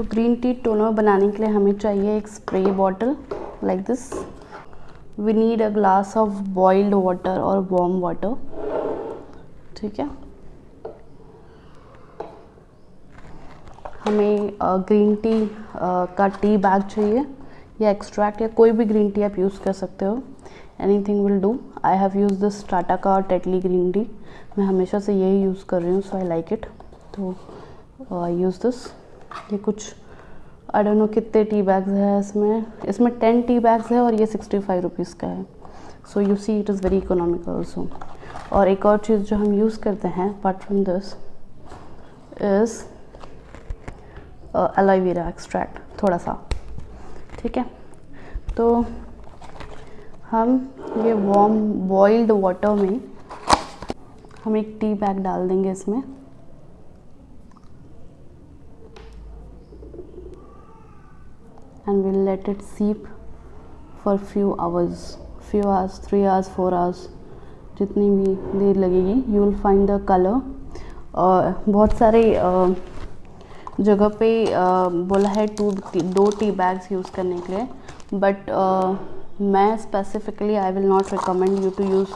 तो green tea toner बनाने के लिए हमें चाहिए एक spray bottle like this. We need a glass of boiled water और वार्म वाटर, ठीक है। हमें ग्रीन टी का टी बैग चाहिए या एक्सट्रैक्ट या कोई भी ग्रीन टी आप यूज़ कर सकते हो, anything will do. I have use this Tata का टेटली ग्रीन टी, मैं हमेशा से यही यूज़ कर रही हूँ, सो आई लाइक इट। तो यूज़ दिस। ये कुछ आई डोंट नो कितने टी बैग्स हैं इसमें 10 टी बैग्स है और ये 65 रुपीज़ का है। So you see it is very economical also. और एक और चीज़ जो हम यूज़ करते हैं apart from this is aloe vera extract, थोड़ा सा, ठीक है। तो हम ये वार्म बॉइल्ड वाटर में हम एक टी बैग डाल देंगे इसमें, and we'll let it seep for few hours, 3 hours 4 hours, जितनी भी देर लगेगी। you will find the color। और बहुत सारे जगह पे बोला है 2 टी बैग्स यूज़ करने के लिए, बट मैं specifically I will not recommend you to use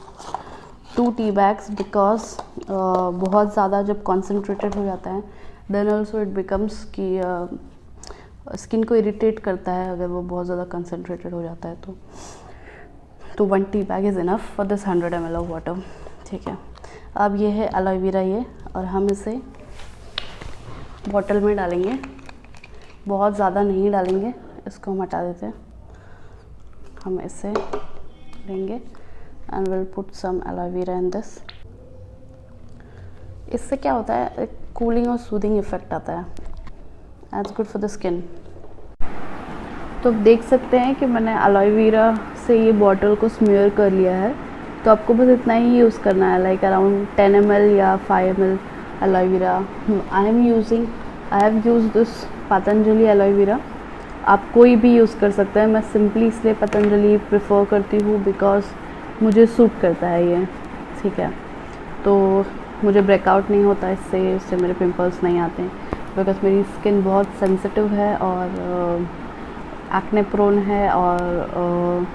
2 tea bags because बहुत ज़्यादा जब कॉन्सेंट्रेटेड हो जाता है देन ऑल्सो इट बिकम्स कि स्किन को इरिटेट करता है अगर वो बहुत ज़्यादा कंसनट्रेटेड हो जाता है। तो 1 tea bag is enough for this 100 ml of water, ठीक है। अब ये है एलोवेरा ये, और हम इसे बॉटल में डालेंगे, बहुत ज़्यादा नहीं डालेंगे, इसको हम हटा देते हैं। हम इसे लेंगे and will put some aloe vera in this. इससे क्या होता है, एक कूलिंग और सूदिंग इफेक्ट आता है, एट्स गुड फॉर द स्किन। तो आप देख सकते हैं कि मैंने एलोवेरा से ये बॉटल को स्मीयर कर लिया है। तो आपको बस इतना ही यूज़ करना है, लाइक अराउंड 10 ml या 5 ml aloe vera. I have use this Patanjali aloe vera, आप कोई भी यूज़ कर सकते हैं। मैं सिंपली इसलिए पतंजलि प्रेफर करती हूँ बिकॉज मुझे सूट करता है ये, ठीक है। तो मुझे ब्रेकआउट नहीं होता इससे मेरे पिंपल्स नहीं आते हैं, बिकॉज मेरी स्किन बहुत सेंसिटिव है और एक्ने प्रोन है, और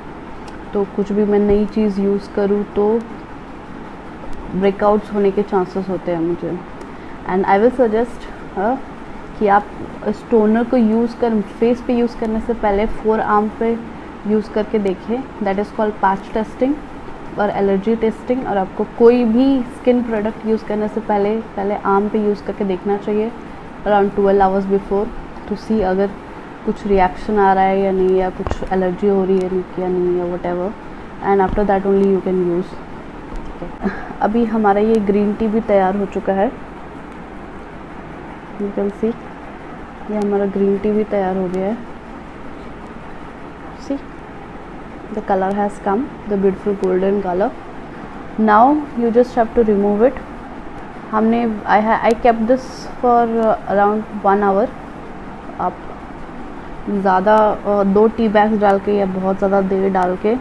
तो कुछ भी मैं नई चीज़ यूज़ करूँ तो ब्रेकआउट्स होने के चांसेस होते हैं मुझे। एंड आई विल सजेस्ट कि आप इस टोनर को फेस पे यूज़ करने से पहले 4 आर्म पे यूज़ करके देखें। That is called patch testing और एलर्जी टेस्टिंग। और आपको कोई भी स्किन प्रोडक्ट यूज़ करने से पहले आर्म पे यूज़ करके देखना चाहिए अराउंड 12 आवर्स बिफोर, टू सी अगर कुछ रिएक्शन आ रहा है या नहीं, या कुछ एलर्जी हो रही है या नहीं, या what ever, and after that only you can use. अभी हमारा ये ग्रीन टी भी तैयार हो चुका है, यू कैन सी ये हमारा ग्रीन टी भी तैयार हो गया है। See the colour has come, the beautiful golden colour. Now you just have to remove it. हमने I kept this for around 1 hour। आप ज़्यादा 2 टी बैग्स डाल के या बहुत ज़्यादा देर डाल के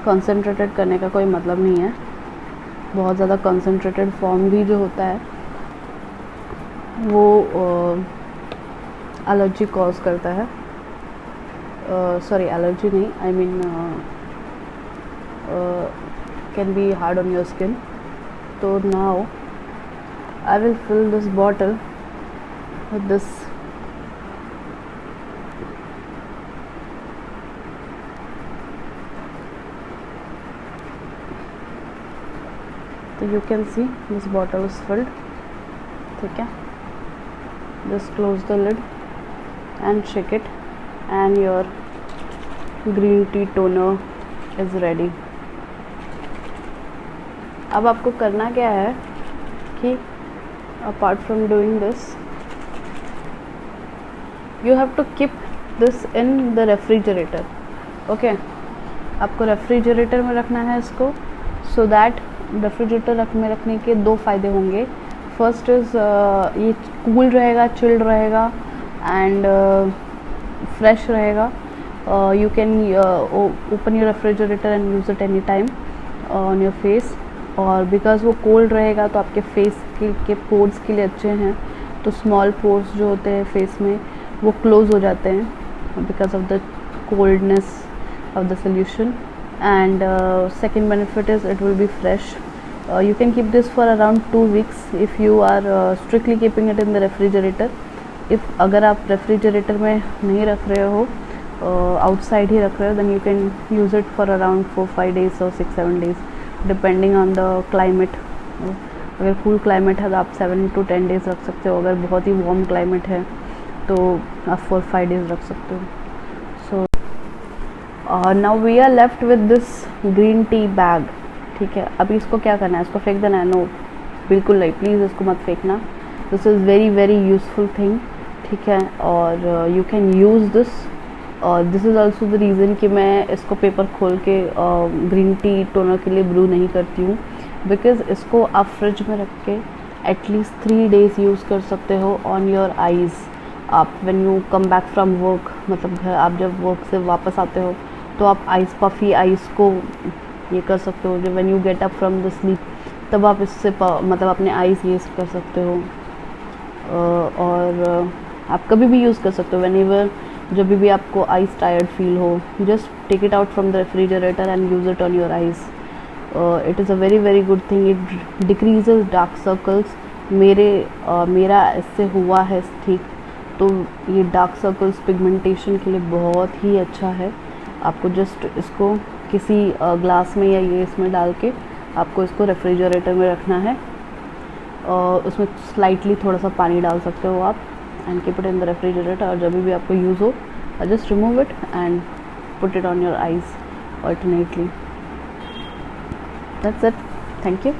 कंसंट्रेटेड करने का कोई मतलब नहीं है। बहुत ज़्यादा कंसंट्रेटेड फॉर्म भी जो होता है वो एलर्जी कॉज करता है। सॉरी, एलर्जी नहीं, I mean can be hard on your skin. तो now I will fill this bottle with this so you can see this bottle is filled, ठीक है। Just close the lid and shake it and your green tea toner is ready। अब आपको करना क्या है कि apart from doing this you have to keep this in the refrigerator, okay। आपको refrigerator में रखना है इसको, so that रेफ्रिजरेटर में रखने के 2 फ़ायदे होंगे। फर्स्ट इज़ ये कूल रहेगा, चिल्ड रहेगा एंड फ्रेश रहेगा। You can open your refrigerator and use it any time on your face. और बिकॉज़ वो कोल्ड रहेगा तो आपके फेस के पोर्स के लिए अच्छे हैं। तो स्मॉल पोर्स जो होते हैं फेस में वो क्लोज हो जाते हैं because of the coldness of the solution. And second benefit is it will be fresh. You can keep this for around 2 weeks if you are strictly keeping it in the refrigerator. If अगर आप refrigerator में नहीं रख रहे हो, outside he रख रहे हो, then you can use it for around 4-5 days or 6-7 days depending on the climate. अगर कूल क्लाइमेट है तो आप 7 to 10 days रख सकते हो, अगर बहुत ही वार्म क्लाइमेट है तो आप 4-5 days रख सकते हो. Now we are left with this green tea bag. ठीक है, अभी इसको क्या करना है, इसको फेंक देना है? नो, बिल्कुल नहीं, प्लीज़ इसको मत फेंकना. This is very very useful thing. ठीक है, और यू कैन यूज़ दिस. और this is also the reason कि मैं इसको पेपर खोल के ग्रीन टी टोनर के लिए ब्रू नहीं करती हूँ, बिकॉज़ इसको आप फ्रिज में रख के एटलीस्ट 3 days यूज़ कर सकते हो ऑन योर आइज़. आप when you come back from work, मतलब घर आप जब वर्क से वापस आते हो तो आप आइस पफ़ी आइस को ये कर सकते हो. जब when you get up from the sleep तब आप इससे मतलब अपने आइस ये कर सकते हो. और आप कभी भी यूज़ कर सकते हो व्हेनेवर, जब भी आपको आइस टायर्ड फील हो, just take it out from the refrigerator and use it on your eyes. It is a very very good thing. It decreases dark circles. मेरा इससे हुआ है ठीक, तो ये डार्क सर्कल्स पिगमेंटेशन के लिए बहुत ही अच्छा है. आपको जस्ट इसको किसी ग्लास में या ये इसमें डाल के आपको इसको रेफ्रिजरेटर में रखना है. उसमें स्लाइटली थोड़ा सा पानी डाल सकते हो आप and keep it in the refrigerator. और जब भी आपको यूज़ हो just remove it and put it on your eyes alternately. That's it. Thank you.